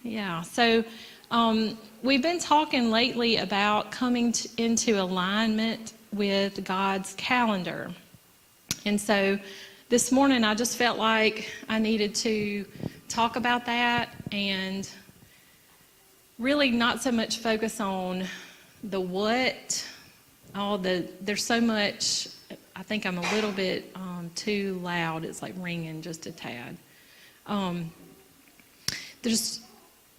Yeah, so we've been talking lately about coming into alignment with God's calendar. And so this morning I just felt like I needed to talk about that and really not so much focus on the what, there's so much. I think I'm a little bit too loud. It's like ringing just a tad.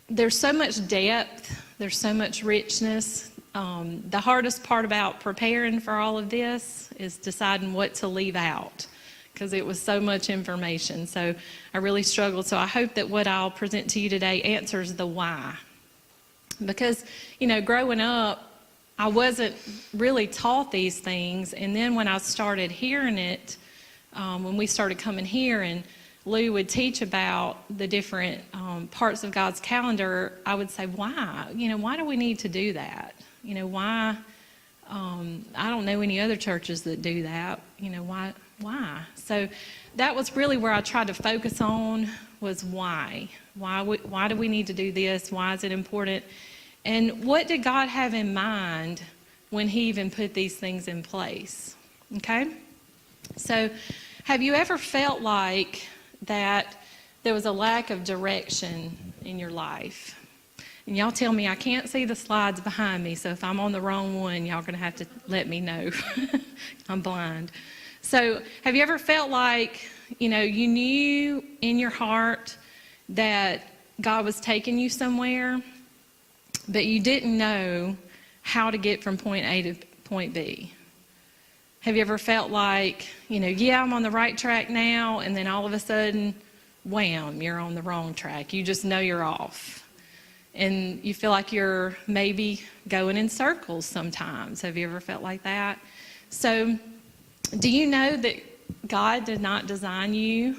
There's so much depth. There's so much richness. The hardest part about preparing for all of this is deciding what to leave out, because it was so much information. So I really struggled. So I hope that what I'll present to you today answers the why. Because, growing up, I wasn't really taught these things. And then when I started hearing it, when we started coming here and Lou would teach about the different parts of God's calendar, I would say, why? Why do we need to do that? Why? I don't know any other churches that do that. Why? So that was really where I tried to focus on, was why. Why do we need to do this? Why is it important? And what did God have in mind when he even put these things in place? Okay? So have you ever felt like that there was a lack of direction in your life? And y'all tell me, I can't see the slides behind me, so if I'm on the wrong one, y'all are going to have to let me know. I'm blind. So have you ever felt like, you knew in your heart that God was taking you somewhere, but you didn't know how to get from point A to point B? Have you ever felt like, I'm on the right track now, and then all of a sudden, wham, you're on the wrong track. You just know you're off. And you feel like you're maybe going in circles sometimes. Have you ever felt like that? So, do you know that God did not design you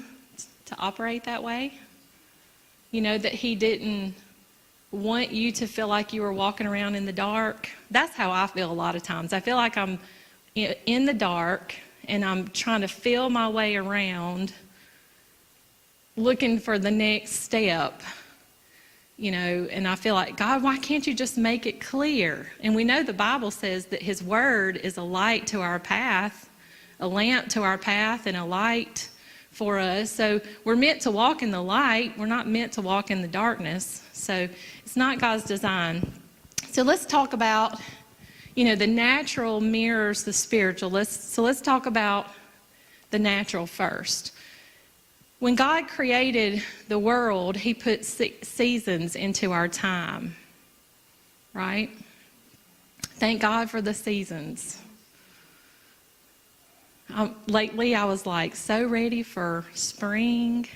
to operate that way? That he didn't want you to feel like you were walking around in the dark? That's how I feel a lot of times. I feel like I'm in the dark and I'm trying to feel my way around, looking for the next step, and I feel like, God, why can't you just make it clear? And we know the Bible says that his word is a light to our path, a lamp to our path, and a light for us. So we're meant to walk in the light. We're not meant to walk in the darkness. So it's not God's design. So let's talk about, the natural mirrors the spiritual. Let's talk about the natural first. When God created the world, he put seasons into our time, right? Thank God for the seasons. Lately, I was so ready for spring.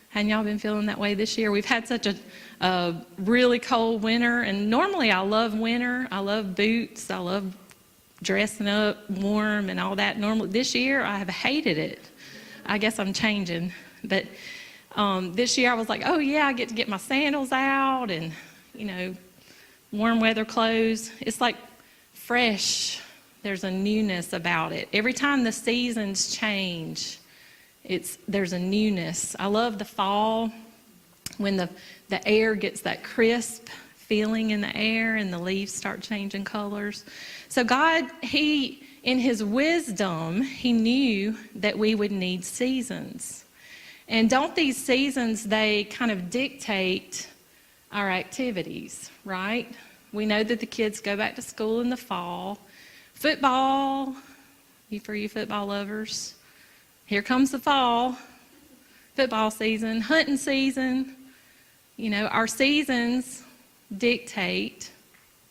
Hadn't y'all been feeling that way this year? We've had such a really cold winter, and normally I love winter. I love boots. I love dressing up warm and all that. Normally, this year, I have hated it. I guess I'm changing. But this year I was like, oh yeah, I get to get my sandals out and, warm weather clothes. It's like fresh. There's a newness about it. Every time the seasons change, there's a newness. I love the fall when the air gets that crisp feeling in the air and the leaves start changing colors. So God, in his wisdom, he knew that we would need seasons. And don't these seasons, they kind of dictate our activities, right? We know that the kids go back to school in the fall. Football, for you football lovers, here comes the fall. Football season, hunting season. Our seasons dictate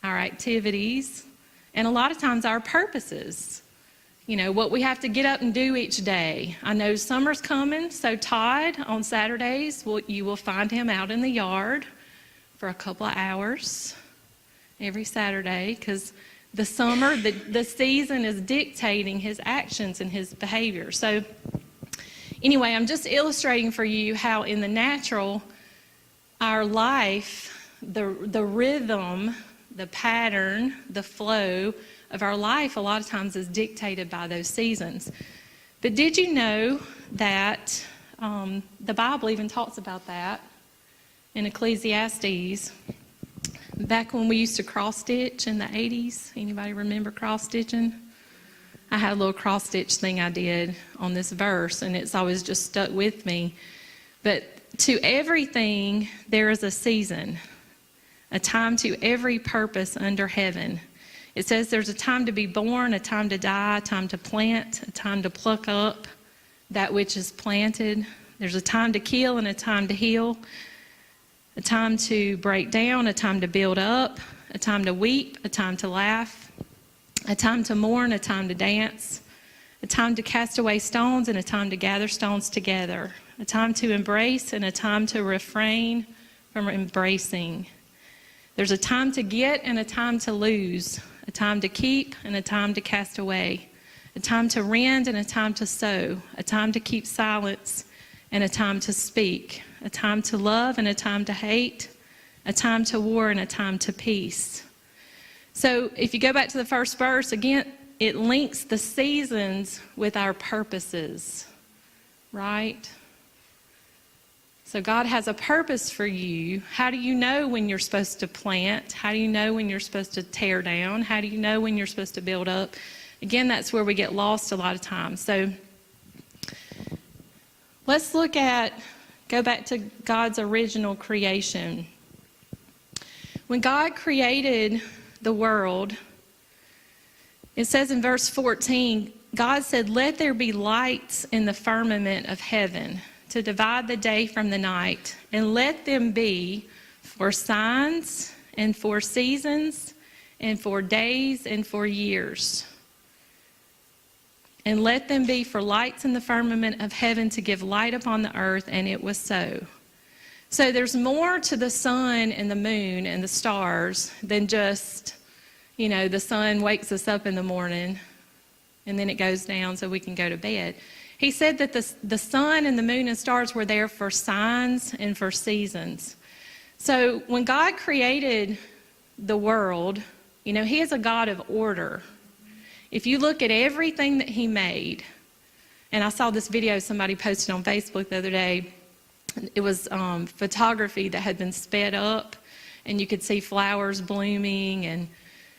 our activities and a lot of times our purposes. What we have to get up and do each day. I know summer's coming, so Todd, on Saturdays, you will find him out in the yard for a couple of hours every Saturday, because the summer, the season is dictating his actions and his behavior. So anyway, I'm just illustrating for you how in the natural, our life, the rhythm, the pattern, the flow of our life a lot of times is dictated by those seasons. But did you know that the Bible even talks about that? in Ecclesiastes. Back when we used to cross stitch in the 80s, anybody remember cross stitching? I had a little cross stitch thing I did on this verse, and it's always just stuck with me. But to everything there is a season, a time to every purpose under heaven. It says there's a time to be born, a time to die, a time to plant, a time to pluck up that which is planted. There's a time to kill and a time to heal, a time to break down, a time to build up, a time to weep, a time to laugh, a time to mourn, a time to dance, a time to cast away stones and a time to gather stones together, a time to embrace and a time to refrain from embracing. There's a time to get and a time to lose, a time to keep and a time to cast away, a time to rend and a time to sow, a time to keep silence and a time to speak, a time to love and a time to hate, a time to war and a time to peace. So if you go back to the first verse, again, it links the seasons with our purposes, right? So God has a purpose for you. How do you know when you're supposed to plant? How do you know when you're supposed to tear down? How do you know when you're supposed to build up? Again, that's where we get lost a lot of times. So let's go back to God's original creation. When God created the world, it says in verse 14, God said, "Let there be lights in the firmament of heaven to divide the day from the night, and let them be for signs and for seasons and for days and for years. And let them be for lights in the firmament of heaven to give light upon the earth," and it was so. So there's more to the sun and the moon and the stars than just, the sun wakes us up in the morning and then it goes down so we can go to bed. He said that the sun and the moon and stars were there for signs and for seasons. So when God created the world, He is a God of order. If you look at everything that He made, and I saw this video somebody posted on Facebook the other day. It was photography that had been sped up, and you could see flowers blooming and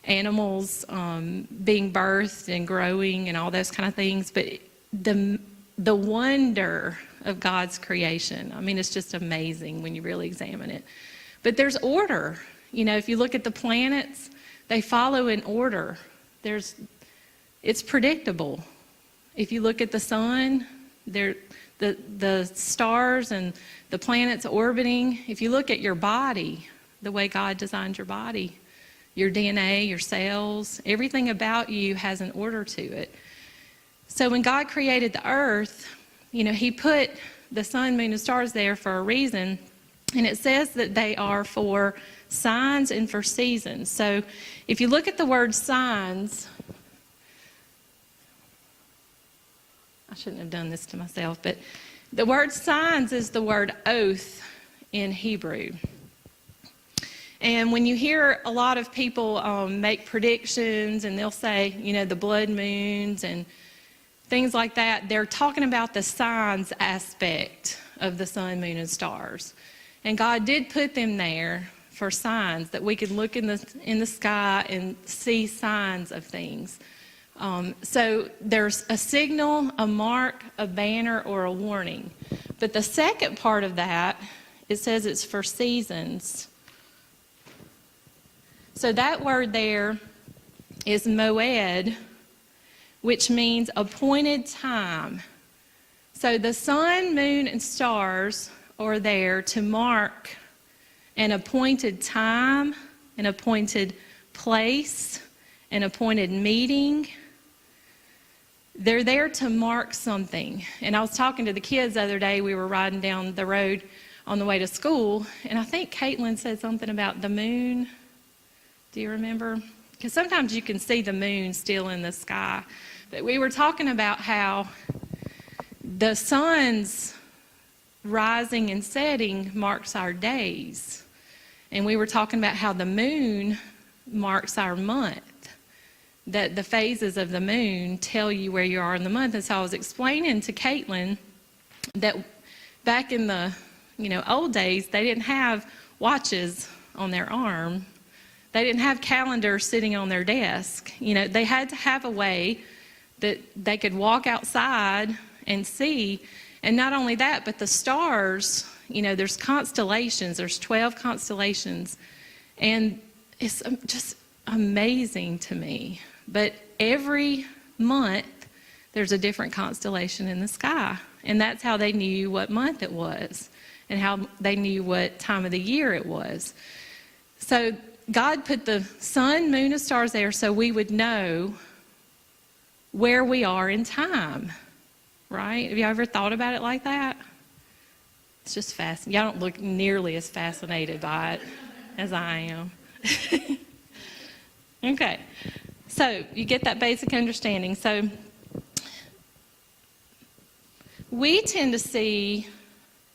animals being birthed and growing and all those kind of things. But the wonder of God's creation, it's just amazing when you really examine it. But there's order. If you look at the planets, they follow in order. It's predictable. If you look at the sun, the stars and the planets orbiting. If you look at your body, the way God designed your body, your DNA, your cells, everything about you has an order to it. So when God created the earth, He put the sun, moon, and stars there for a reason. And it says that they are for signs and for seasons. So if you look at the word signs, I shouldn't have done this to myself, but the word signs is the word oath in Hebrew. And when you hear a lot of people make predictions and they'll say, the blood moons and things like that, they're talking about the signs aspect of the sun, moon, and stars. And God did put them there for signs, that we could look in the sky and see signs of things. So there's a signal, a mark, a banner, or a warning. But the second part of that, it says it's for seasons. So that word there is moed, which means appointed time. So the sun, moon, and stars are there to mark an appointed time, an appointed place, an appointed meeting. They're there to mark something. And I was talking to the kids the other day. We were riding down the road on the way to school, and I think Caitlin said something about the moon. Do you remember? Because sometimes you can see the moon still in the sky. But we were talking about how the sun's rising and setting marks our days. And we were talking about how the moon marks our month. That the phases of the moon tell you where you are in the month. And so I was explaining to Caitlin that back in the old days, they didn't have watches on their arm. They didn't have calendars sitting on their desk. They had to have a way that they could walk outside and see. And not only that, but the stars, there's constellations. There's 12 constellations. And it's just amazing to me. But every month, there's a different constellation in the sky. And that's how they knew what month it was and how they knew what time of the year it was. So God put the sun, moon, and stars there so we would know where we are in time, right? Have you ever thought about it like that? It's just fascinating. Y'all don't look nearly as fascinated by it as I am. Okay, so you get that basic understanding. So we tend to see,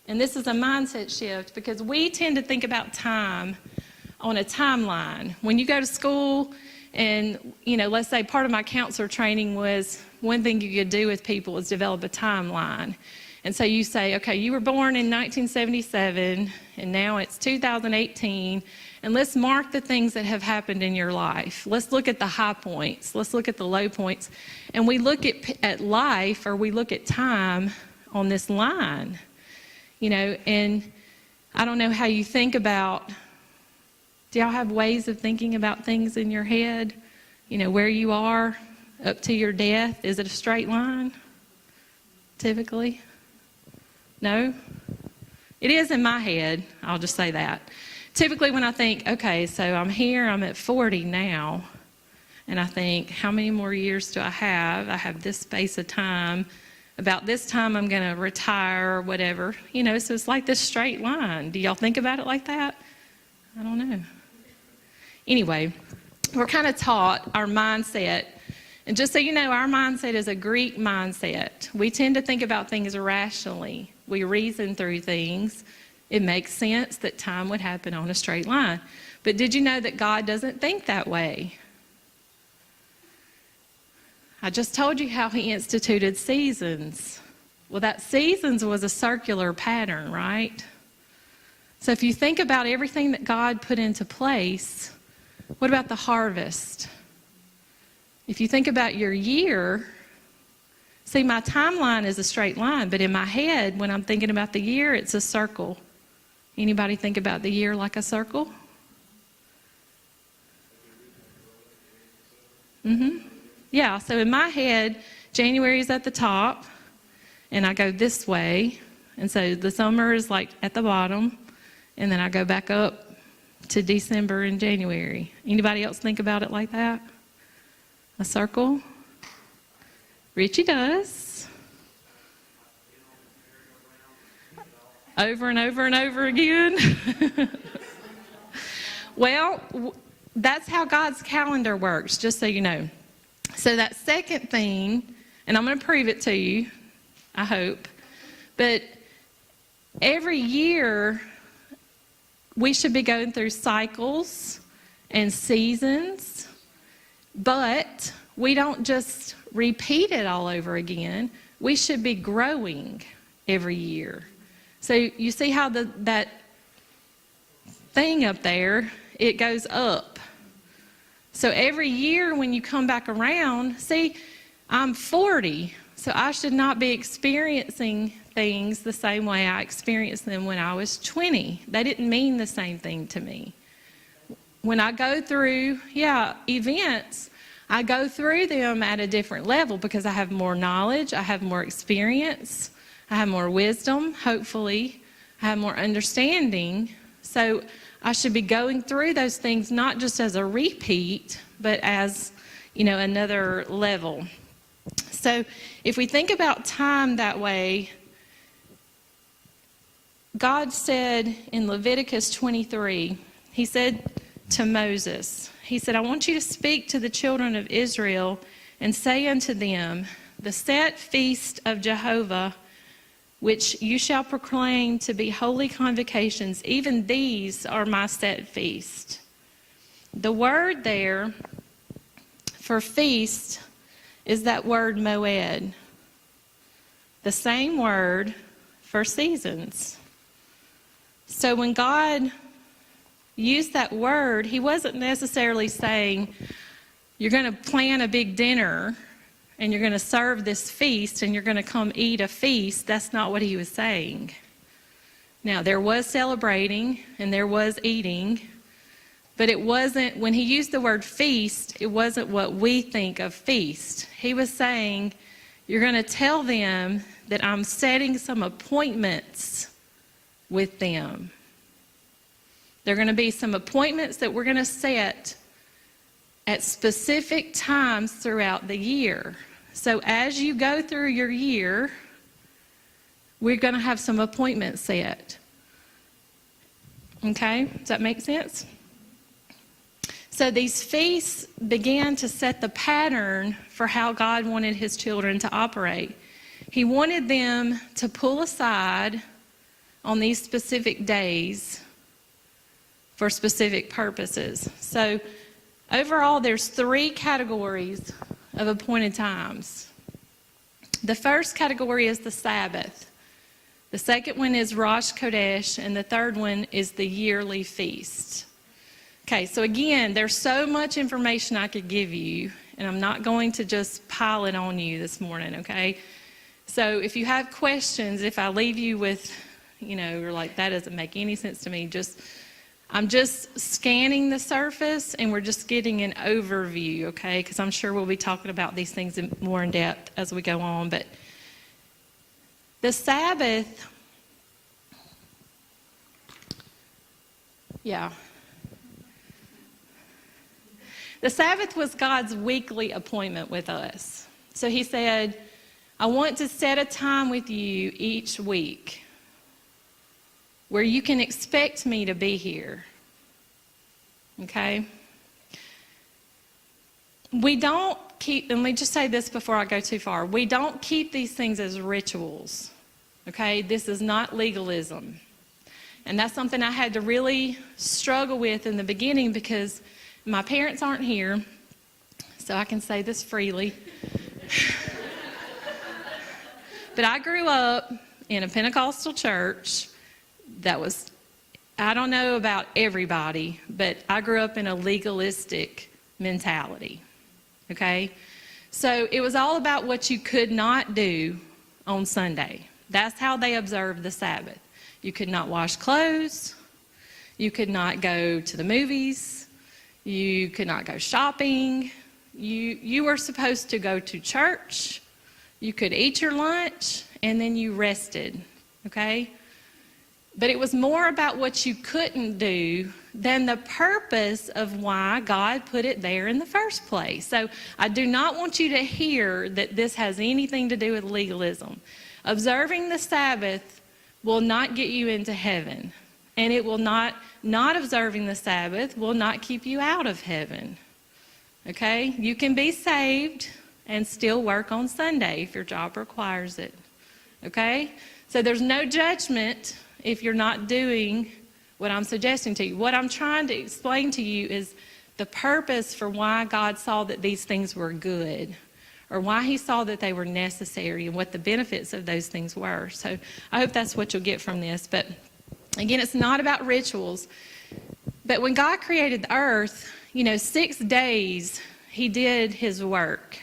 and this is a mindset shift, because we tend to think about time on a timeline. When you go to school and, let's say part of my counselor training was one thing you could do with people is develop a timeline. And so you say, okay, you were born in 1977 and now it's 2018, and let's mark the things that have happened in your life. Let's look at the high points. Let's look at the low points. And we look at life, or we look at time on this line, and I don't know how you think about. Do y'all have ways of thinking about things in your head? Where you are up to your death? Is it a straight line, typically? No? It is in my head. I'll just say that. Typically when I think, okay, so I'm here, I'm at 40 now, and I think, how many more years do I have? I have this space of time. About this time I'm going to retire or whatever. So it's like this straight line. Do y'all think about it like that? I don't know. Anyway, we're kind of taught our mindset. And just so you know, our mindset is a Greek mindset. We tend to think about things rationally. We reason through things. It makes sense that time would happen on a straight line. But did you know that God doesn't think that way? I just told you how he instituted seasons. Well, that seasons was a circular pattern, right? So if you think about everything that God put into place, what about the harvest? If you think about your year, see, my timeline is a straight line, but in my head, when I'm thinking about the year, it's a circle. Anybody think about the year like a circle? Yeah, so in my head, January is at the top, and I go this way. And so the summer is like at the bottom, and then I go back up to December and January. Anybody else think about it like that? A circle? Richie does. Over and over and over again. Well, that's how God's calendar works, just so you know. So that second thing, and I'm going to prove it to you, I hope, but every year we should be going through cycles and seasons, but we don't just repeat it all over again. We should be growing every year. So you see how that thing up there, it goes up. So every year when you come back around, see, I'm 40, so I should not be experiencing things the same way I experienced them when I was 20. They didn't mean the same thing to me. When I go through, events, I go through them at a different level because I have more knowledge, I have more experience, I have more wisdom, hopefully, I have more understanding. So I should be going through those things not just as a repeat, but as, another level. So if we think about time that way, God said in Leviticus 23, he said to Moses, he said, I want you to speak to the children of Israel and say unto them, the set feast of Jehovah, which you shall proclaim to be holy convocations, even these are my set feast. The word there for feast is that word moed, the same word for seasons. So when God used that word, he wasn't necessarily saying, you're going to plan a big dinner and you're going to serve this feast and you're going to come eat a feast. That's not what he was saying. Now, there was celebrating and there was eating, but it wasn't, when he used the word feast, it wasn't what we think of feast. He was saying, you're going to tell them that I'm setting some appointments with them. There are going to be some appointments that we're going to set at specific times throughout the year. So as you go through your year, we're going to have some appointments set. Okay? Does that make sense? So these feasts began to set the pattern for how God wanted his children to operate. He wanted them to pull aside on these specific days for specific purposes. So overall, there's 3 categories of appointed times. The first category is the Sabbath. The second one is Rosh Chodesh, and the third one is the yearly feast. Okay, so again, there's so much information I could give you, and I'm not going to just pile it on you this morning, okay? So if you have questions, if I leave you with, you're like, that doesn't make any sense to me, I'm just scanning the surface, and we're just getting an overview, okay? Because I'm sure we'll be talking about these things more in depth as we go on. But the Sabbath, the Sabbath was God's weekly appointment with us. So he said, I want to set a time with you each week where you can expect me to be here. Okay? We don't keep, and let me just say this before I go too far, we don't keep these things as rituals. Okay? This is not legalism. And that's something I had to really struggle with in the beginning because my parents aren't here, so I can say this freely. But I grew up in a Pentecostal church that was, I don't know about everybody, but I grew up in a legalistic mentality, okay? So it was all about what you could not do on Sunday. That's how they observed the Sabbath. You could not wash clothes. You could not go to the movies. You could not go shopping. You were supposed to go to church. You could eat your lunch, and then you rested, okay? But it was more about what you couldn't do than the purpose of why God put it there in the first place. So I do not want you to hear that this has anything to do with legalism. Observing the Sabbath will not get you into heaven. And it will not observing the Sabbath will not keep you out of heaven. Okay? You can be saved and still work on Sunday if your job requires it. Okay? So there's no judgment if you're not doing what I'm suggesting to you. What I'm trying to explain to you is the purpose for why God saw that these things were good, or why he saw that they were necessary and what the benefits of those things were. So I hope that's what you'll get from this. But again, it's not about rituals. But when God created the earth, 6 days he did his work.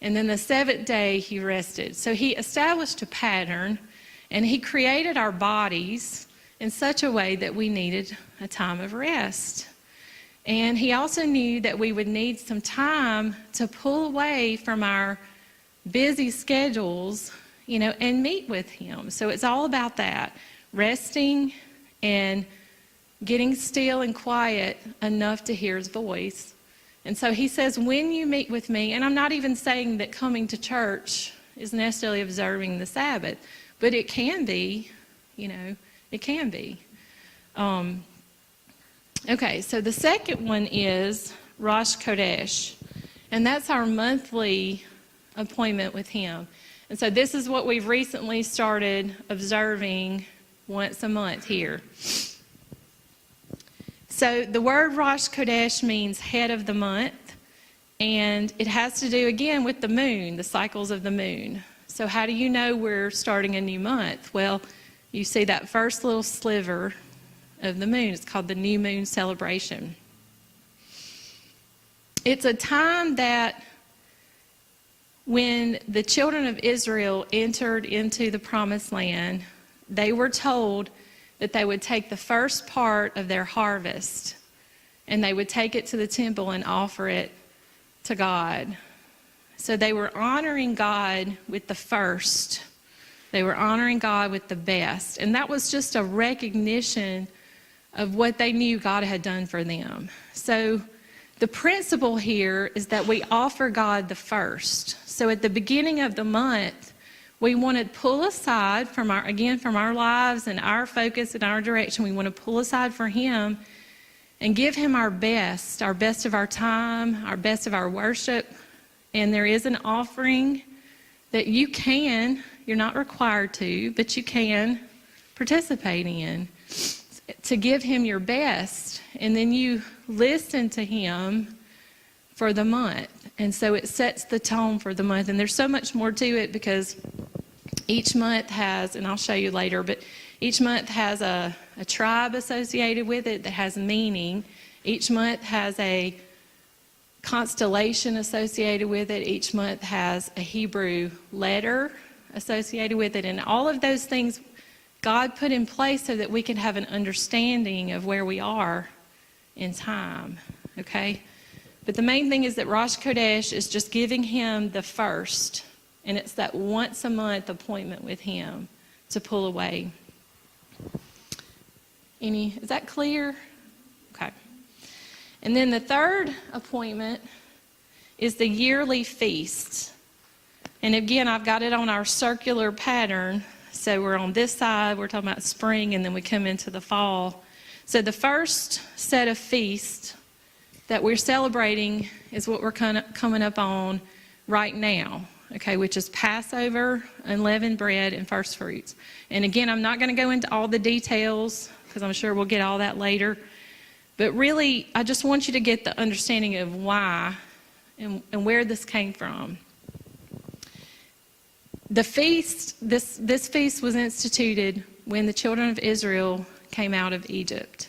And then the 7th day he rested. So he established a pattern, and he created our bodies in such a way that we needed a time of rest. And he also knew that we would need some time to pull away from our busy schedules, and meet with him. So it's all about that, resting and getting still and quiet enough to hear his voice. And so he says, when you meet with me, and I'm not even saying that coming to church is necessarily observing the Sabbath, but it can be, it can be. Okay, so the second one is Rosh Chodesh, and that's our monthly appointment with him. And so this is what we've recently started observing once a month here. So the word Rosh Chodesh means head of the month, and it has to do, again, with the moon, the cycles of the moon. So how do you know we're starting a new month? Well, you see that first little sliver of the moon. It's called the new moon celebration. It's a time that when the children of Israel entered into the promised land, they were told that they would take the first part of their harvest and they would take it to the temple and offer it to God. So they were honoring God with the first. They were honoring God with the best. And that was just a recognition of what they knew God had done for them. So the principle here is that we offer God the first. So at the beginning of the month, we want to pull aside from our lives and our focus and our direction. We want to pull aside for Him and give Him our best of our time, our best of our worship. And there is an offering that you're not required to, but you can participate in to give Him your best. And then you listen to Him for the month. And so it sets the tone for the month. And there's so much more to it because each month has, and I'll show you later, but each month has a tribe associated with it that has meaning. Each month has a constellation associated with it. Each month has a Hebrew letter associated with it. And all of those things God put in place so that we can have an understanding of where we are in time, okay? But the main thing is that Rosh Chodesh is just giving Him the first, and it's that once a month appointment with Him to pull away. Is that clear? Okay. And then the third appointment is the yearly feast. And again, I've got it on our circular pattern. So we're on this side, we're talking about spring, and then we come into the fall. So the first set of feasts that we're celebrating is what we're coming up on right now, okay, which is Passover, unleavened bread, and first fruits. And again, I'm not going to go into all the details because I'm sure we'll get all that later. But really, I just want you to get the understanding of why and where this came from. The feast, this feast was instituted when the children of Israel came out of Egypt.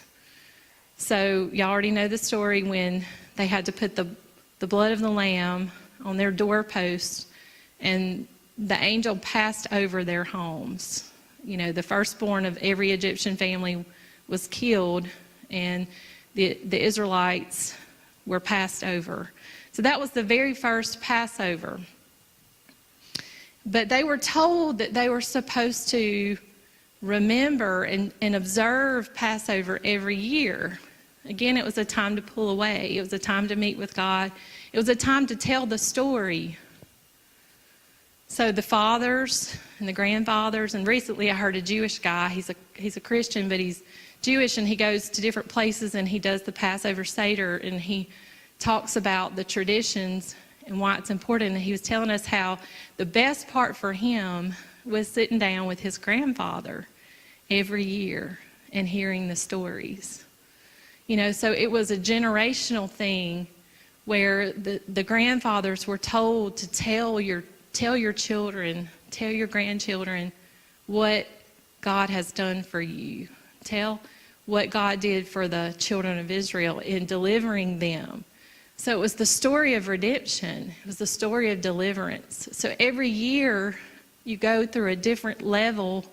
So y'all already know the story when they had to put the blood of the lamb on their doorposts, and the angel passed over their homes. You know, the firstborn of every Egyptian family was killed, and the Israelites were passed over. So that was the very first Passover. But they were told that they were supposed to remember and observe Passover every year. Again, it was a time to pull away. It was a time to meet with God. It was a time to tell the story. So the fathers and the grandfathers, and recently I heard a Jewish guy, he's a Christian, but he's Jewish, and he goes to different places and he does the Passover Seder, and he talks about the traditions and why it's important. And he was telling us how the best part for him was sitting down with his grandfather every year and hearing the stories. You know, so it was a generational thing where the grandfathers were told to tell your children, tell your grandchildren what God has done for you. Tell what God did for the children of Israel in delivering them. So it was the story of redemption. It was the story of deliverance. So every year you go through a different level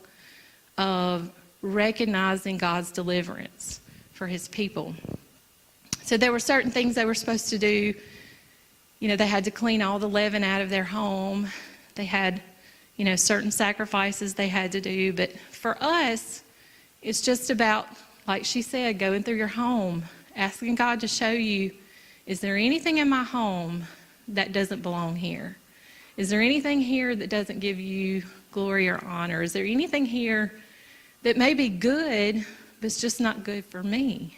of recognizing God's deliverance for His people. So there were certain things they were supposed to do. You know, they had to clean all the leaven out of their home. They had, you know, certain sacrifices they had to do. But for us, it's just about, like she said, going through your home, asking God to show you, is there anything in my home that doesn't belong here? Is there anything here that doesn't give you glory or honor? Is there anything here that may be good, but it's just not good for me?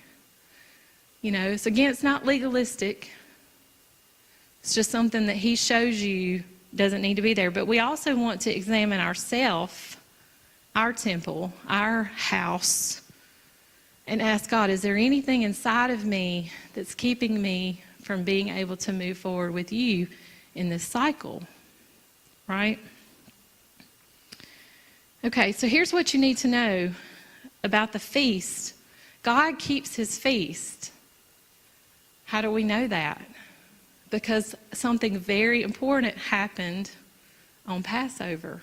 You know, so again, it's not legalistic. It's just something that He shows you doesn't need to be there. But we also want to examine ourselves, our temple, our house, and ask God, is there anything inside of me that's keeping me from being able to move forward with you in this cycle, right? Okay, so here's what you need to know about the feast God keeps his feast. How do we know that? Because something very important happened on Passover.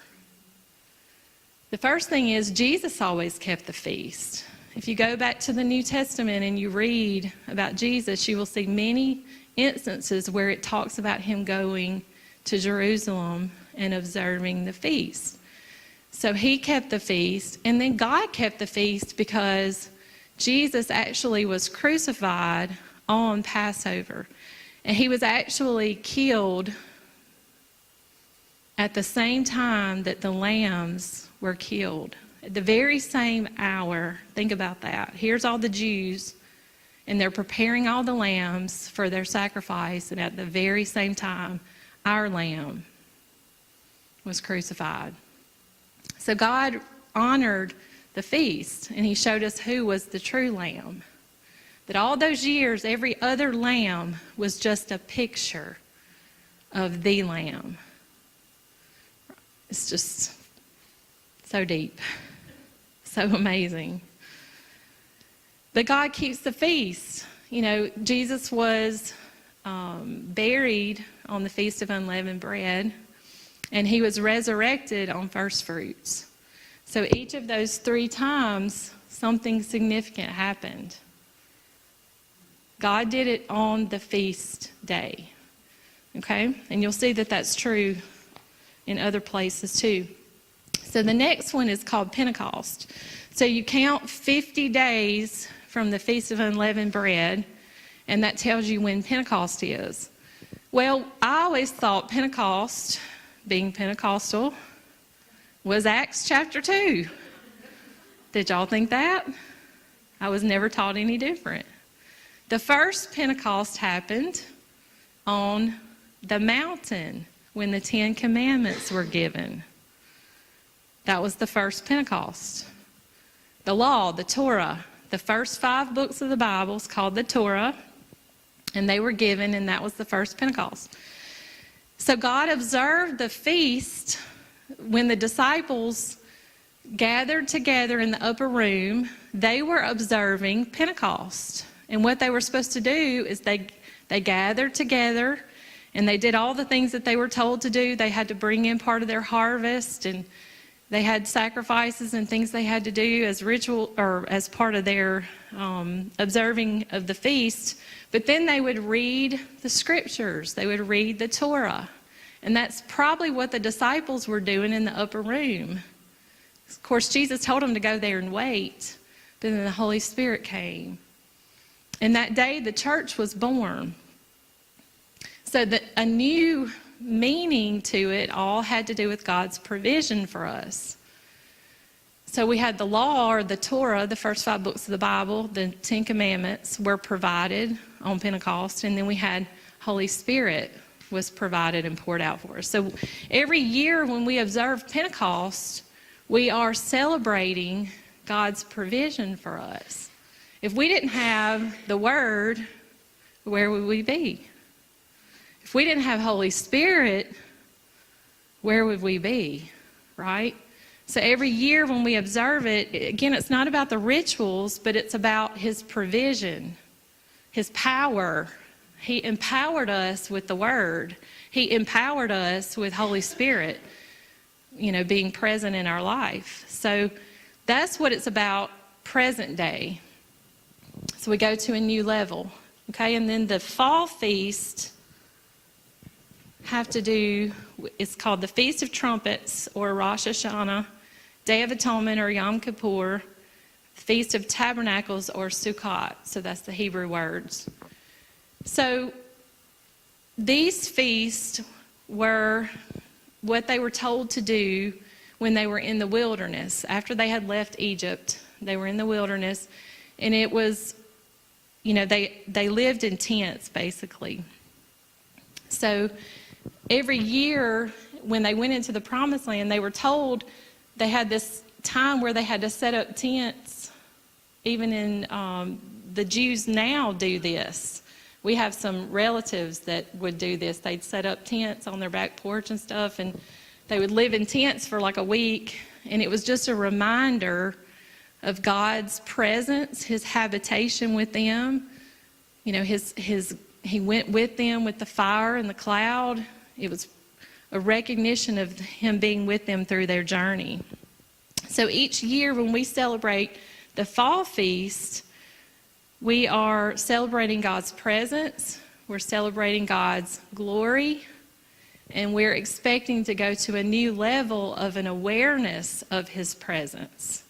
The first thing is Jesus always kept the feast. If you go back to the New Testament and you read about Jesus, you will see many instances where it talks about him going to Jerusalem and observing the feast. So he kept the feast, and then God kept the feast because Jesus actually was crucified on Passover. And he was actually killed at the same time that the lambs were killed. At the very same hour, think about that. Here's all the Jews, and they're preparing all the lambs for their sacrifice, and at the very same time, our lamb was crucified. So God honored the feast, and he showed us who was the true lamb. That all those years, every other lamb was just a picture of the lamb. It's just so deep, so amazing. But God keeps the feast. You know, Jesus was buried on the Feast of Unleavened Bread, and he was resurrected on first fruits. So each of those 3 times, something significant happened. God did it on the feast day, okay? And you'll see that that's true in other places too. So the next one is called Pentecost. So you count 50 days from the Feast of Unleavened Bread, and that tells you when Pentecost is. Well, I always thought Pentecost, being Pentecostal, was Acts chapter 2. Did y'all think that? I was never taught any different. The first Pentecost happened on the mountain when the 10 Commandments were given. That was the first Pentecost. The law, the Torah, the first 5 books of the Bible is called the Torah, and they were given, and that was the first Pentecost. So God observed the feast when the disciples gathered together in the upper room. They were observing Pentecost. And what they were supposed to do is they gathered together, and they did all the things that they were told to do. They had to bring in part of their harvest, and they had sacrifices and things they had to do as ritual or as part of their observing of the feast. But then they would read the scriptures. They would read the Torah. And that's probably what the disciples were doing in the upper room. Of course, Jesus told them to go there and wait, but then the Holy Spirit came. And that day, the church was born. So a new meaning to it all had to do with God's provision for us. So we had the law, or the Torah, the first 5 books of the Bible, the 10 Commandments were provided on Pentecost, and then we had Holy Spirit was provided and poured out for us. So every year when we observe Pentecost, we are celebrating God's provision for us. If we didn't have the Word, where would we be? If we didn't have Holy Spirit, where would we be, right? So every year when we observe it, again, it's not about the rituals, but it's about His provision, His power. He empowered us with the Word. He empowered us with Holy Spirit, being present in our life. So that's what it's about present day. So we go to a new level, okay? And then the fall feast it's called the Feast of Trumpets, or Rosh Hashanah, Day of Atonement, or Yom Kippur, Feast of Tabernacles, or Sukkot. So that's the Hebrew words. So these feasts were what they were told to do when they were in the wilderness. After they had left Egypt, they were in the wilderness, and it was, they lived in tents, basically. So every year when they went into the Promised Land, they were told they had this time where they had to set up tents. Even in the Jews now do this. We have some relatives that would do this. They'd set up tents on their back porch and stuff, and they would live in tents for like a week. And it was just a reminder of God's presence, his habitation with them. You know, he went with them with the fire and the cloud. It was a recognition of him being with them through their journey. So each year when we celebrate the fall feast, we are celebrating God's presence, we're celebrating God's glory, and we're expecting to go to a new level of an awareness of his presence.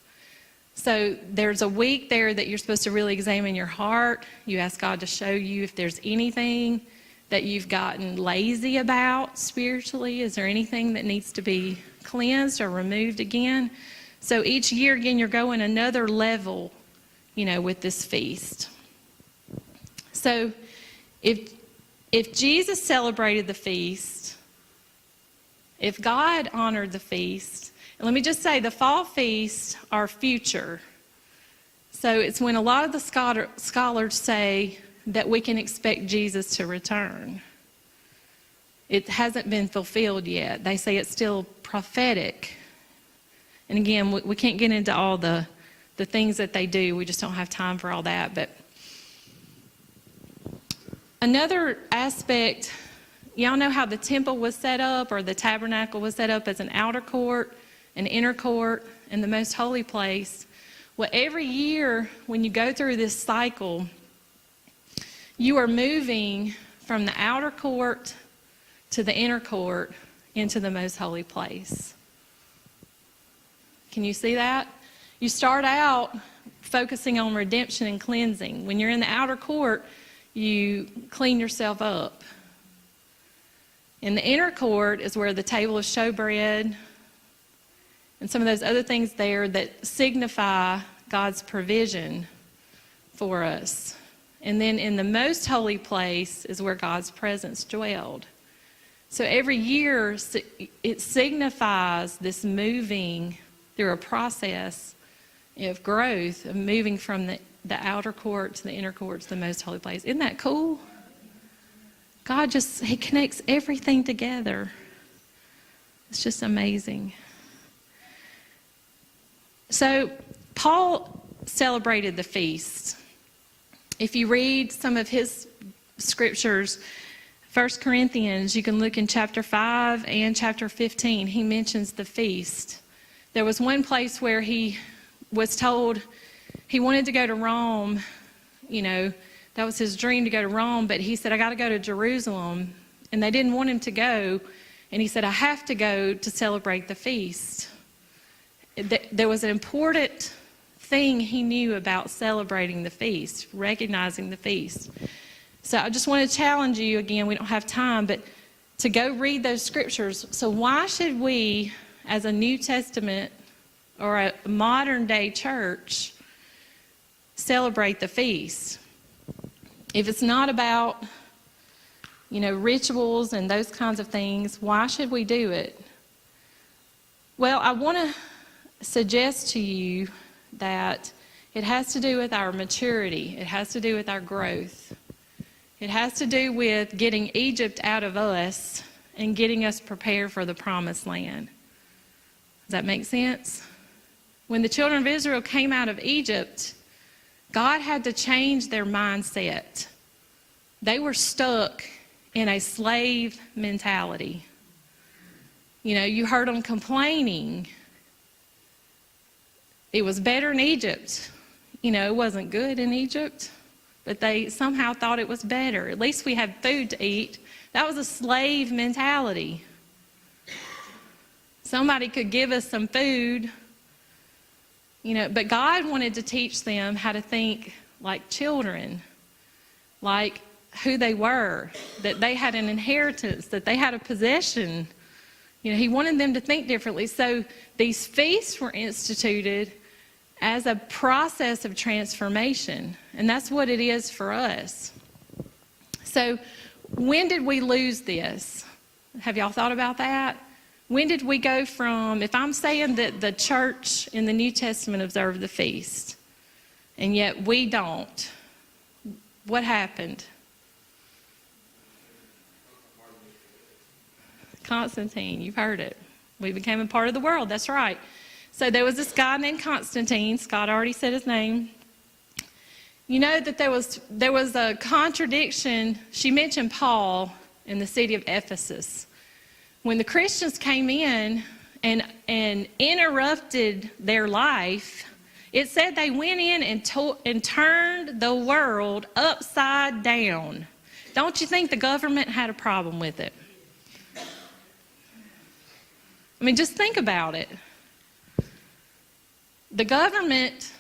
So there's a week there that you're supposed to really examine your heart. You ask God to show you if there's anything that you've gotten lazy about spiritually. Is there anything that needs to be cleansed or removed again? So each year, again, you're going another level, you know, with this feast. So if Jesus celebrated the feast, if God honored the feast, and let me just say, the fall feasts are future. So it's when a lot of the scholars say that we can expect Jesus to return. It hasn't been fulfilled yet. They say it's still prophetic. And again, we can't get into all the things that they do. We just don't have time for all that. But another aspect, y'all know how the temple was set up, or the tabernacle was set up as an outer court, an inner court, and the most holy place. Well, every year when you go through this cycle, you are moving from the outer court to the inner court into the most holy place. Can you see that? You start out focusing on redemption and cleansing. When you're in the outer court, you clean yourself up. In the inner court is where the table of showbread and some of those other things there that signify God's provision for us. And then in the most holy place is where God's presence dwelled. So every year it signifies this moving through a process of growth, of moving from the outer court to the inner court to the most holy place. Isn't that cool? God he connects everything together. It's just amazing. So Paul celebrated the feast. If you read some of his scriptures, 1 Corinthians, you can look in chapter 5 and chapter 15. He mentions the feast. There was one place where he was told he wanted to go to Rome. You know, that was his dream, to go to Rome. But he said, I got to go to Jerusalem. And they didn't want him to go. And he said, I have to go to celebrate the feast. There was an important thing he knew about celebrating the feast, recognizing the feast. So I just want to challenge you again, we don't have time, but to go read those scriptures. So why should we, as a New Testament or a modern day church, celebrate the feast? If it's not about, you know, rituals and those kinds of things, why should we do it? Well, I want to suggest to you that it has to do with our maturity. It has to do with our growth. It has to do with getting Egypt out of us and getting us prepared for the promised land. Does that make sense? When the children of Israel came out of Egypt, God had to change their mindset. They were stuck in a slave mentality. You know, you heard them complaining. It was better in Egypt. You know, it wasn't good in Egypt, but they somehow thought it was better. At least we had food to eat. That was a slave mentality. Somebody could give us some food, you know, but God wanted to teach them how to think like children, like who they were, that they had an inheritance, that they had a possession. You know, he wanted them to think differently. So these feasts were instituted as a process of transformation. And that's what it is for us. So when did we lose this? Have y'all thought about that? When did we go from, if I'm saying that the church in the New Testament observed the feast, and yet we don't, what happened? Constantine, you've heard it. We became a part of the world, that's right. So there was this guy named Constantine. Scott already said his name. You know that there was a contradiction. She mentioned Paul in the city of Ephesus. When the Christians came in and interrupted their life, it said they went in and turned the world upside down. Don't you think the government had a problem with it? I mean, just think about it. The government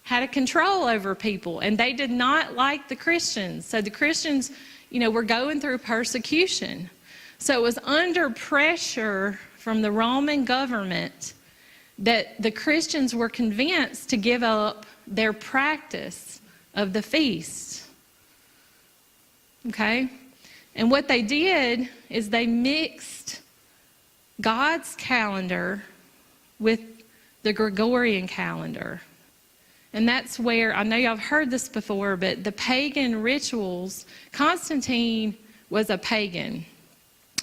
had a control over people, and they did not like the Christians. So the Christians, were going through persecution. So it was under pressure from the Roman government that the Christians were convinced to give up their practice of the feast. Okay? And what they did is they mixed God's calendar with the Gregorian calendar. And that's where, I know y'all have heard this before, but the pagan rituals, Constantine was a pagan,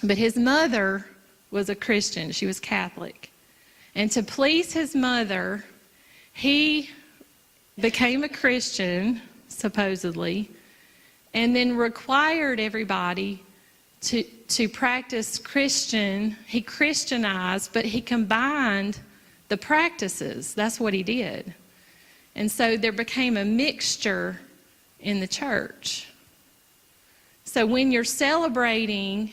but his mother was a Christian. She was Catholic. And to please his mother, he became a Christian, supposedly, and then required everybody to practice Christian. He Christianized, but he combined the practices. That's what he did. And so there became a mixture in the church. So when you're celebrating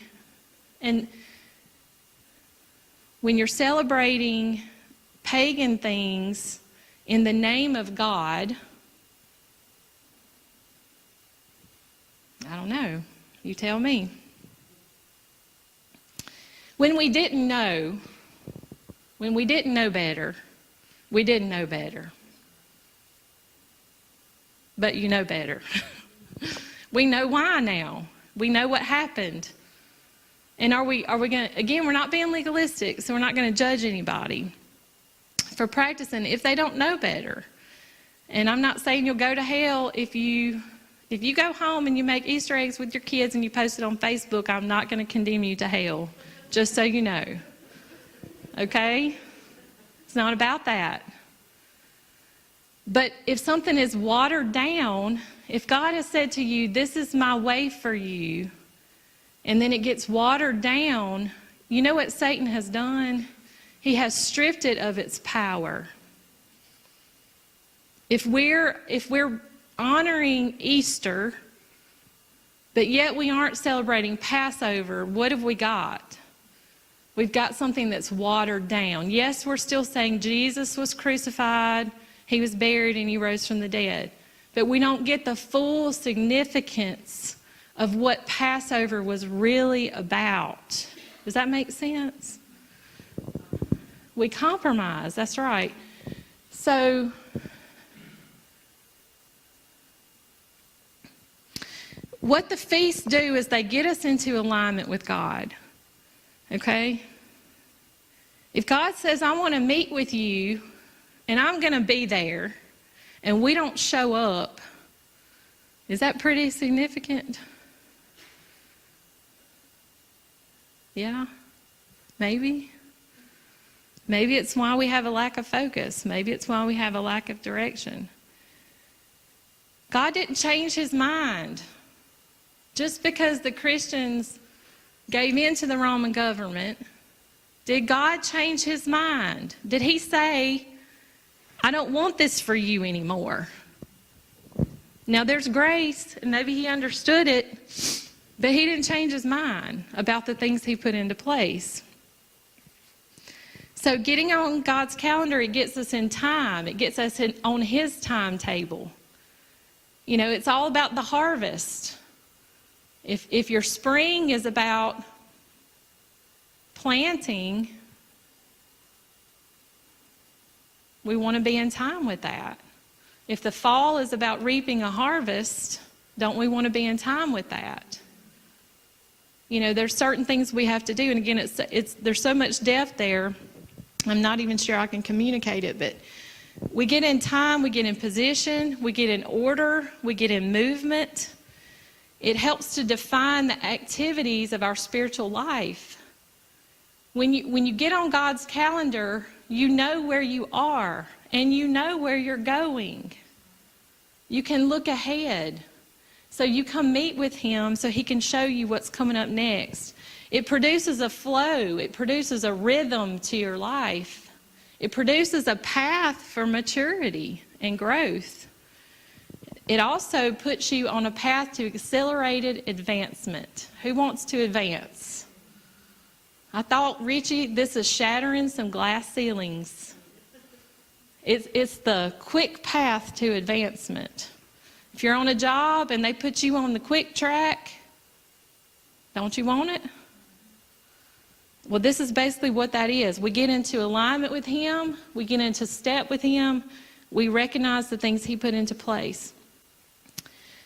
pagan things in the name of God, I don't know. You tell me. When we didn't know better, we didn't know better. But you know better. We know why now. We know what happened. And are we going to, again, we're not being legalistic, so we're not going to judge anybody for practicing if they don't know better. And I'm not saying you'll go to hell if you go home and you make Easter eggs with your kids and you post it on Facebook. I'm not going to condemn you to hell, just so you know. Okay? It's not about that. But if something is watered down, if God has said to you, this is my way for you, and then it gets watered down, you know what Satan has done? He has stripped it of its power. If we're honoring Easter, but yet we aren't celebrating Passover, what have we got? We've got something that's watered down. Yes, we're still saying Jesus was crucified, he was buried, and he rose from the dead. But we don't get the full significance of what Passover was really about. Does that make sense? We compromise, that's right. So, what the feasts do is they get us into alignment with God. Okay? If God says, I want to meet with you, and I'm going to be there, and we don't show up, is that pretty significant? Yeah? Maybe? Maybe it's why we have a lack of focus. Maybe it's why we have a lack of direction. God didn't change his mind. Just because the Christians gave in to the Roman government, did God change his mind? Did he say, I don't want this for you anymore? Now there's grace, and maybe he understood it, but he didn't change his mind about the things he put into place. So getting on God's calendar, it gets us in time. It gets us on his timetable. It's all about the harvest. If your spring is about planting, we want to be in time with that. If the fall is about reaping a harvest, don't we want to be in time with that? There's certain things we have to do, and again, there's so much depth there. I'm not even sure I can communicate it, but we get in time, we get in position, we get in order, we get in movement. It helps to define the activities of our spiritual life. When you get on God's calendar, you know where you are and you know where you're going. You can look ahead. So you come meet with him so he can show you what's coming up next. It produces a flow. It produces a rhythm to your life. It produces a path for maturity and growth. It also puts you on a path to accelerated advancement. Who wants to advance? I thought, Richie, this is shattering some glass ceilings. It's the quick path to advancement. If you're on a job and they put you on the quick track, don't you want it? Well, this is basically what that is. We get into alignment with him. We get into step with him. We recognize the things he put into place.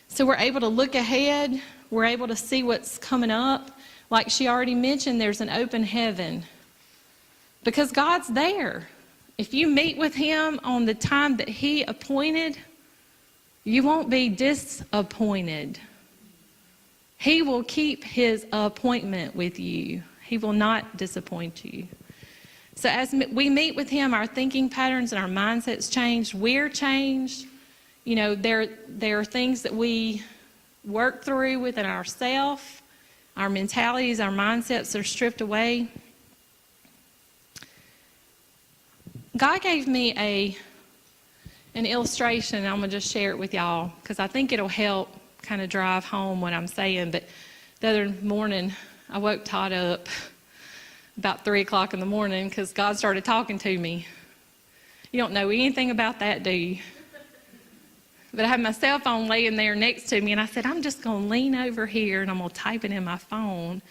So we're able to look ahead. We're able to see what's coming up. Like she already mentioned, there's an open heaven. Because God's there. If you meet with him on the time that he appointed, you won't be disappointed. He will keep his appointment with you. He will not disappoint you. So as we meet with him, our thinking patterns and our mindsets change. We're changed. You know, there are things that we work through within ourselves. Our mentalities, our mindsets are stripped away. God gave me an illustration. I'm going to just share it with y'all because I think it'll help kind of drive home what I'm saying. But the other morning, I woke Todd up about 3 o'clock in the morning because God started talking to me. You don't know anything about that, do you? But I had my cell phone laying there next to me, and I said, I'm just going to lean over here, and I'm going to type it in my phone.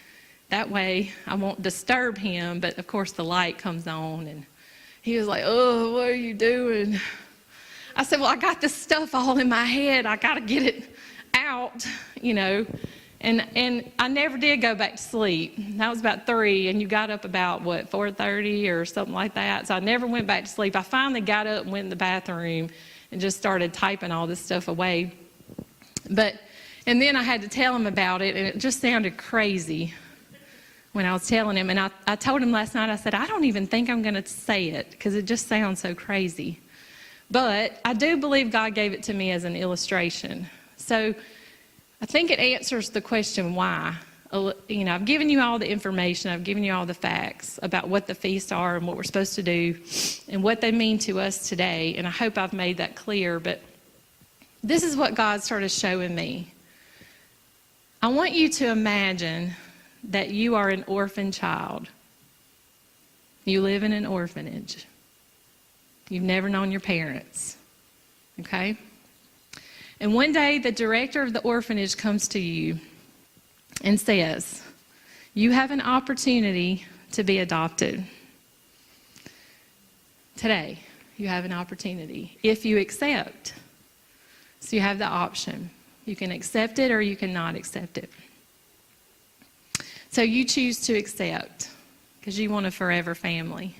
That way, I won't disturb him. But, of course, the light comes on, and he was like, oh, what are you doing? I said, well, I got this stuff all in my head. I got to get it out, you know. And I never did go back to sleep. That was about 3, and you got up about, 4:30 or something like that. So I never went back to sleep. I finally got up and went in the bathroom and just started typing all this stuff away. And then I had to tell him about it, and it just sounded crazy when I was telling him. And I told him last night, I said, I don't even think I'm going to say it because it just sounds so crazy. But I do believe God gave it to me as an illustration. So I think it answers the question why. You know, I've given you all the information. I've given you all the facts about what the feasts are and what we're supposed to do and what they mean to us today. And I hope I've made that clear. But this is what God started showing me. I want you to imagine that you are an orphan child. You live in an orphanage. You've never known your parents. Okay? And one day the director of the orphanage comes to you and says, you have an opportunity to be adopted. Today, you have an opportunity if you accept. So you have the option. You can accept it or you cannot accept it. So you choose to accept because you want a forever family.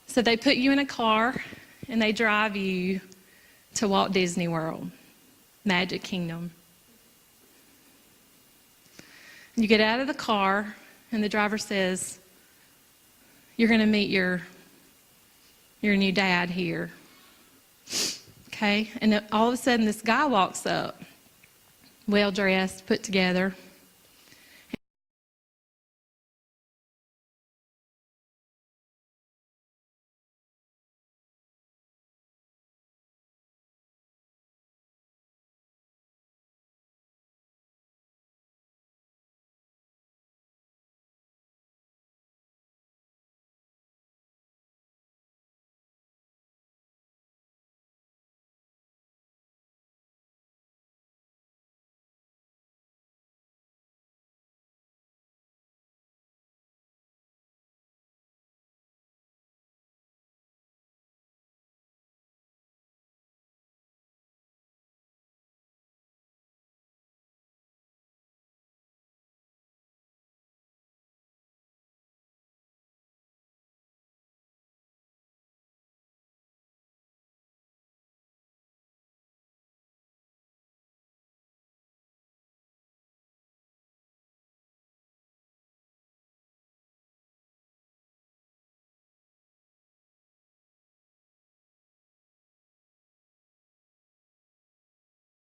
So they put you in a car and they drive you to Walt Disney World, Magic Kingdom. You get out of the car, and the driver says, you're going to meet your new dad here. Okay? And then all of a sudden, this guy walks up, well-dressed, put together.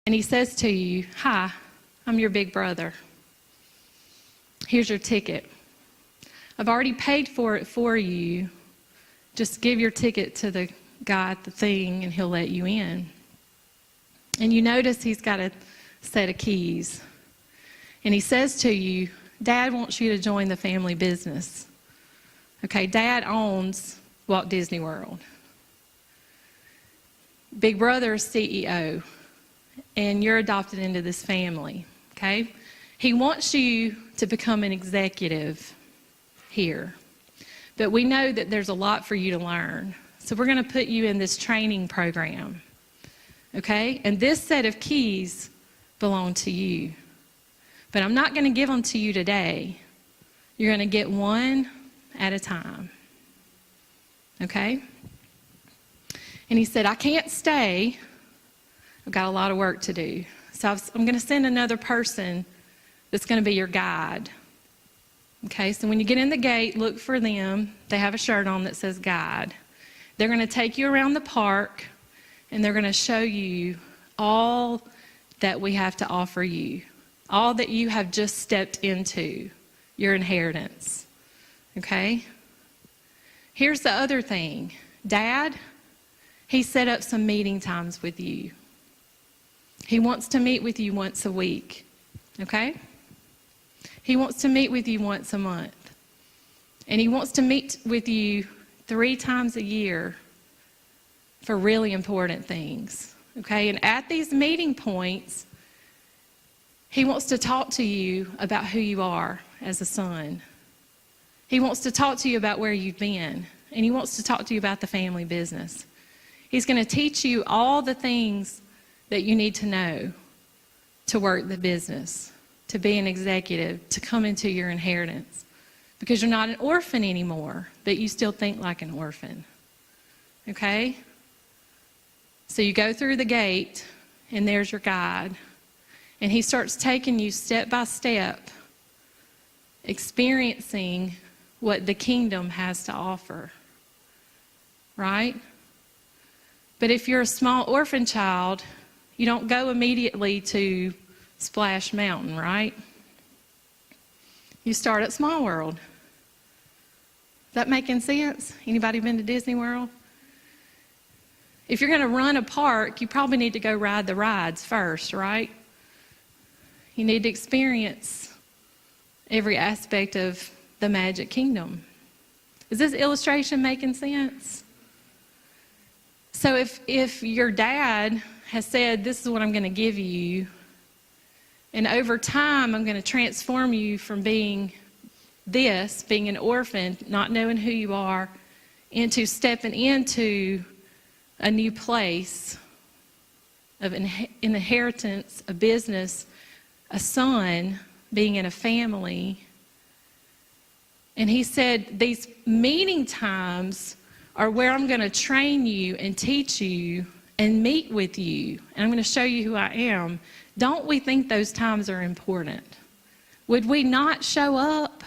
and he says to you, "Hi, I'm your big brother. Here's your ticket. I've already paid for it for you. Just give your ticket to the guy at the thing and he'll let you in." And you notice he's got a set of keys. And he says to you, "Dad wants you to join the family business." Okay, Dad owns Walt Disney World. Big brother is CEO, and you're adopted into this family, okay? He wants you to become an executive here. But we know that there's a lot for you to learn. So we're going to put you in this training program, okay? And this set of keys belong to you. But I'm not going to give them to you today. You're going to get one at a time, okay? And he said, "I can't stay. I've got a lot of work to do. So I'm going to send another person that's going to be your guide." Okay, so when you get in the gate, look for them. They have a shirt on that says guide. They're going to take you around the park, and they're going to show you all that we have to offer you, all that you have just stepped into, your inheritance. Okay? Here's the other thing. Dad, he set up some meeting times with you. He wants to meet with you once a week. Okay? He wants to meet with you once a month. And he wants to meet with you 3 times a year for really important things. Okay? And at these meeting points, he wants to talk to you about who you are as a son. He wants to talk to you about where you've been. And he wants to talk to you about the family business. He's going to teach you all the things that you need to know to work the business, to be an executive, to come into your inheritance. Because you're not an orphan anymore, but you still think like an orphan. Okay? So you go through the gate, and there's your guide. And he starts taking you step by step, experiencing what the kingdom has to offer. Right? But if you're a small orphan child, you don't go immediately to Splash Mountain, right? You start at Small World. Is that making sense? Anybody been to Disney World? If you're going to run a park, you probably need to go ride the rides first, right? You need to experience every aspect of the Magic Kingdom. Is this illustration making sense? So if your dad has said, "This is what I'm going to give you," and over time I'm going to transform you from being an orphan, not knowing who you are, into stepping into a new place of inheritance, a business, a son, being in a family. And he said, these meeting times are where I'm going to train you and teach you and meet with you. And I'm going to show you who I am. Don't we think those times are important? Would we not show up?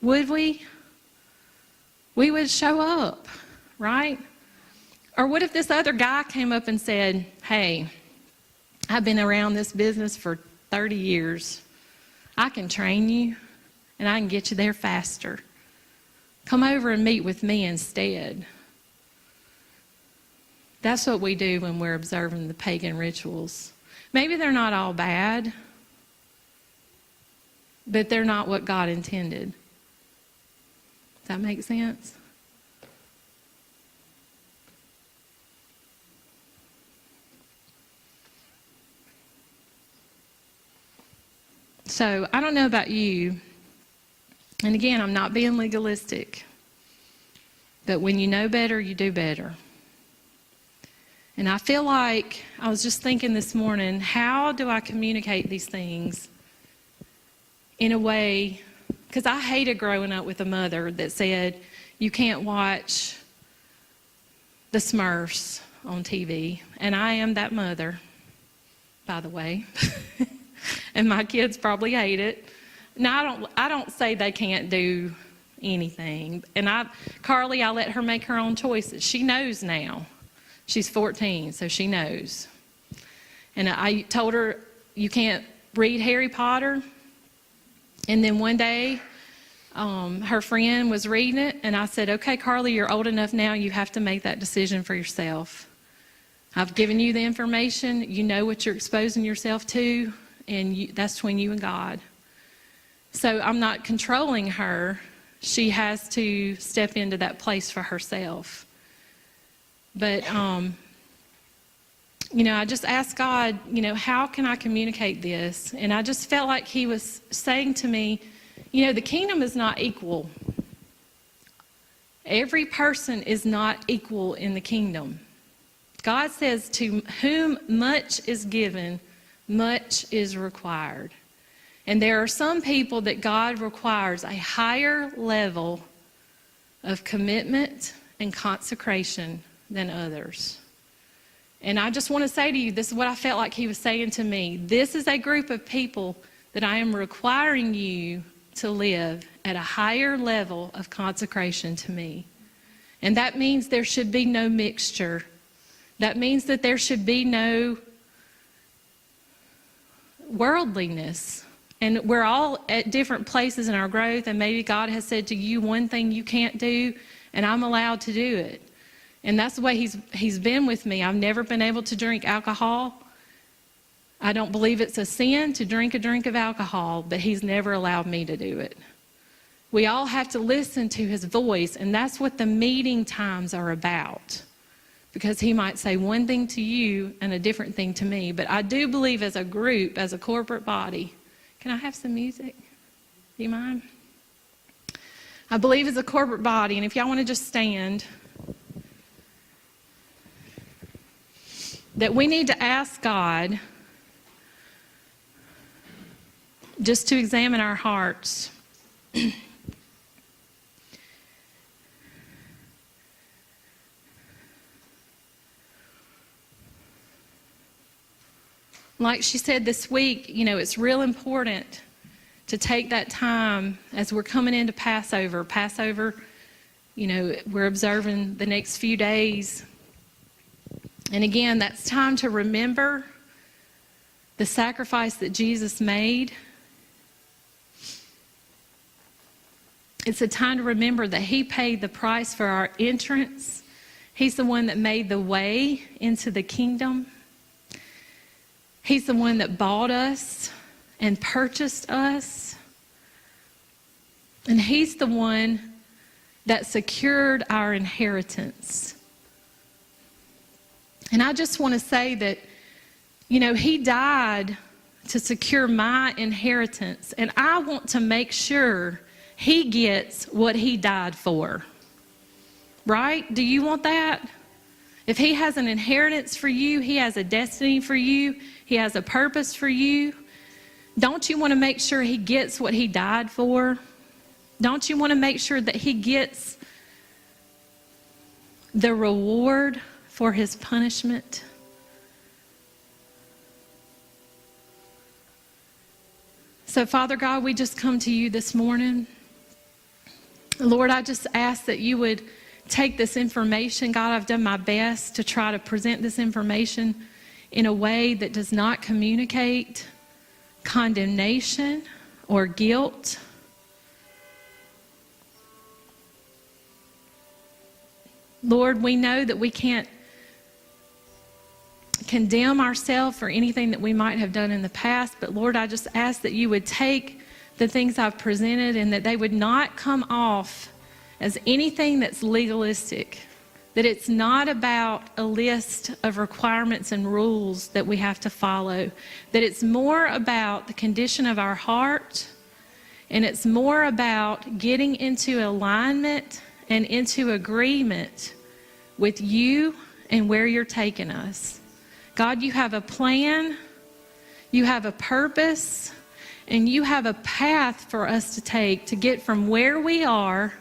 Would we? We would show up, right? Or what if this other guy came up and said, "Hey, I've been around this business for 30 years. I can train you, and I can get you there faster. Come over and meet with me instead." That's what we do when we're observing the pagan rituals. Maybe they're not all bad, but they're not what God intended. Does that make sense? So I don't know about you, and again, I'm not being legalistic, but when you know better, you do better. And I feel like, I was just thinking this morning, how do I communicate these things in a way, because I hated growing up with a mother that said, "You can't watch the Smurfs on TV." And I am that mother, by the way. And my kids probably hate it. Now, I don't say they can't do anything. And Carly, I let her make her own choices. She knows now. She's 14, so she knows. And I told her, you can't read Harry Potter. And then one day, her friend was reading it, and I said, okay, Carly, you're old enough now, you have to make that decision for yourself. I've given you the information, you know what you're exposing yourself to, and that's between you and God. So I'm not controlling her. She has to step into that place for herself. But, I just asked God, how can I communicate this? And I just felt like he was saying to me, the kingdom is not equal. Every person is not equal in the kingdom. God says, to whom much is given, much is required. And there are some people that God requires a higher level of commitment and consecration than others. And I just want to say to you, this is what I felt like he was saying to me. This is a group of people that I am requiring you to live at a higher level of consecration to me. And that means there should be no mixture. That means that there should be no worldliness. And we're all at different places in our growth, and maybe God has said to you one thing you can't do, and I'm allowed to do it. And that's the way he's been with me. I've never been able to drink alcohol. I don't believe it's a sin to drink a drink of alcohol, but he's never allowed me to do it. We all have to listen to his voice, and that's what the meeting times are about. Because he might say one thing to you and a different thing to me. But I do believe as a group, as a corporate body. Can I have some music? Do you mind? I believe as a corporate body, and if y'all want to just stand, that we need to ask God just to examine our hearts. Like she said this week, it's real important to take that time as we're coming into Passover. Passover, we're observing the next few days. And again, that's time to remember the sacrifice that Jesus made. It's a time to remember that he paid the price for our entrance. He's the one that made the way into the kingdom. He's the one that bought us and purchased us. And he's the one that secured our inheritance. And I just want to say that, he died to secure my inheritance. And I want to make sure he gets what he died for. Right? Do you want that? If he has an inheritance for you, he has a destiny for you, he has a purpose for you, don't you want to make sure he gets what he died for? Don't you want to make sure that he gets the reward for his punishment? So, Father God, we just come to you this morning. Lord, I just ask that you would take this information. God, I've done my best to try to present this information in a way that does not communicate condemnation or guilt. Lord, we know that we can't condemn ourselves for anything that we might have done in the past, but Lord, I just ask that you would take the things I've presented and that they would not come off as anything that's legalistic, that it's not about a list of requirements and rules that we have to follow, that it's more about the condition of our heart, and it's more about getting into alignment and into agreement with you and where you're taking us. God, you have a plan, you have a purpose, and you have a path for us to take to get from where we are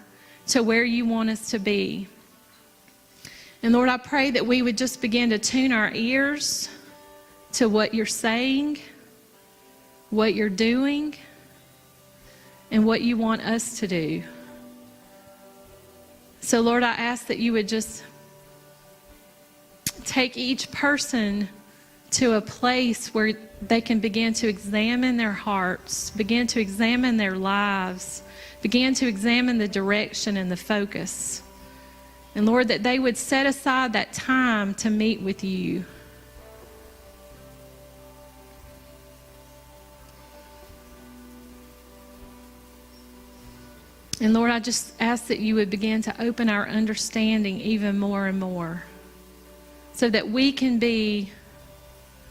to where you want us to be. And Lord, I pray that we would just begin to tune our ears to what you're saying, what you're doing, and what you want us to do. So Lord, I ask that you would just take each person to a place where they can begin to examine their hearts, begin to examine their lives, begin to examine the direction and the focus. And Lord, that they would set aside that time to meet with you. And Lord, I just ask that you would begin to open our understanding even more and more, so that we can be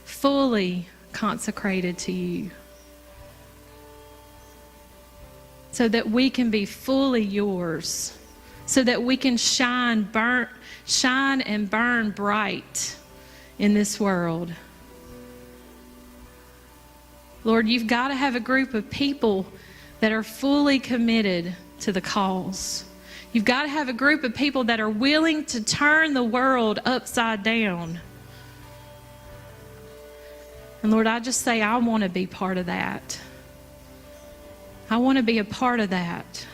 fully consecrated to you, so that we can be fully yours, so that we can shine and burn bright in this world. Lord, you've got to have a group of people that are fully committed to the cause. You've got to have a group of people that are willing to turn the world upside down. And Lord, I just say I want to be part of that. I want to be a part of that.